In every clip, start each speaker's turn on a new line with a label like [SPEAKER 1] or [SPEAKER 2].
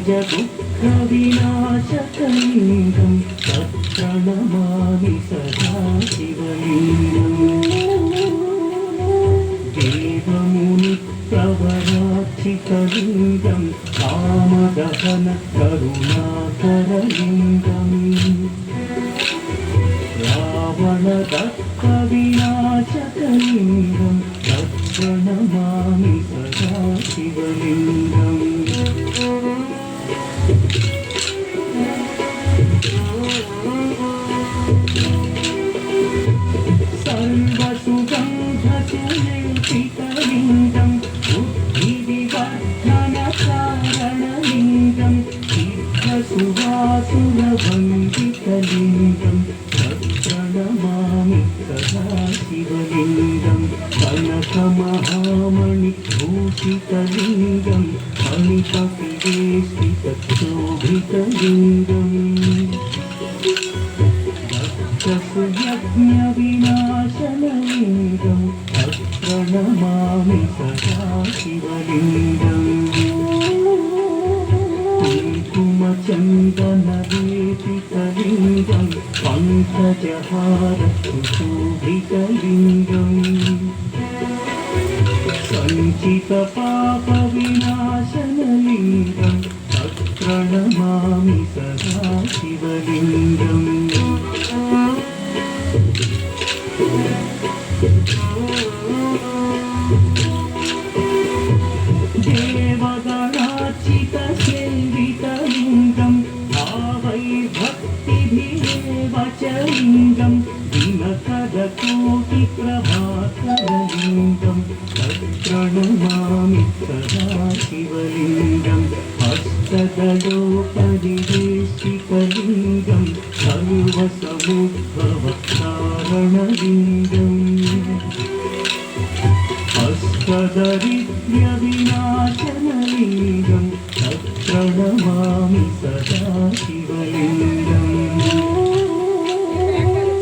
[SPEAKER 1] दुःखविनाशकलिङ्गं तत्प्रणमामि सदा शिवलिङ्गम् देवमुनिप्रवरार्चितलिङ्गं कामदहन करुणाकरलिङ्गम् रावणदत्तविनाशकलिङ्गं तत्प्रणमामि सदा शिवलिङ्गम् सर्वसुगन्धसुलेपितलिङ्गं बुद्धिविवर्धनकारणलिङ्गं सिद्धसुवासुरवन्दितलिङ्गं तत्प्रणमामि सदा शिवलिङ्गं कनकमहामणिभूषितलिङ्गं मणिपतिवेष्टितक्षोभितलिङ्गम् सुयज्ञविनाशनलिङ्गं तत्प्रणमामि सदा शिवलिङ्गम् कुङ्कुमचन्दनवेदितलिङ्गं पङ्कजहारशोभितलिङ्गम् सञ्चितपापविनाशनलिङ्गं तत्प्रणमामि सदा शिवलिङ्गम् देवगणार्चितसेवितलिङ्गं भावैर्भक्तिभिरेव च लिङ्गं दिनकरकोटिप्रभाकरलिङ्गं तत्प्रणमामि सदा शिवलिङ्गं हस्तदलोपरिवेशितलिङ्गं सर्वसमुद्भवकारणलिङ्गम् हस्तदरिद्र्यविनाशनलिङ्गं तत्प्रणमामि सदा शिवलिङ्गम्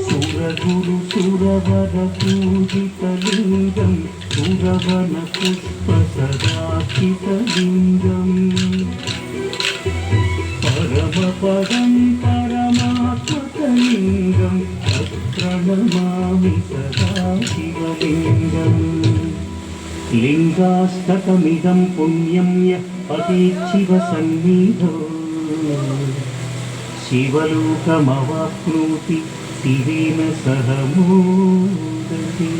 [SPEAKER 1] सुरगुरुसुरवरपूजितलिङ्गं सुरवनपुष्पसदार्चितलिङ्गम् परमपदं परमात्मकलिङ्गं तत्प्रणमामि सदा शिवलिङ्गम् लिङ्गास्तकमिदं पुण्यं यः पतेच्छिवसन्निधौ शिवलोकमवाप्नोति शिवेन सह मोदते।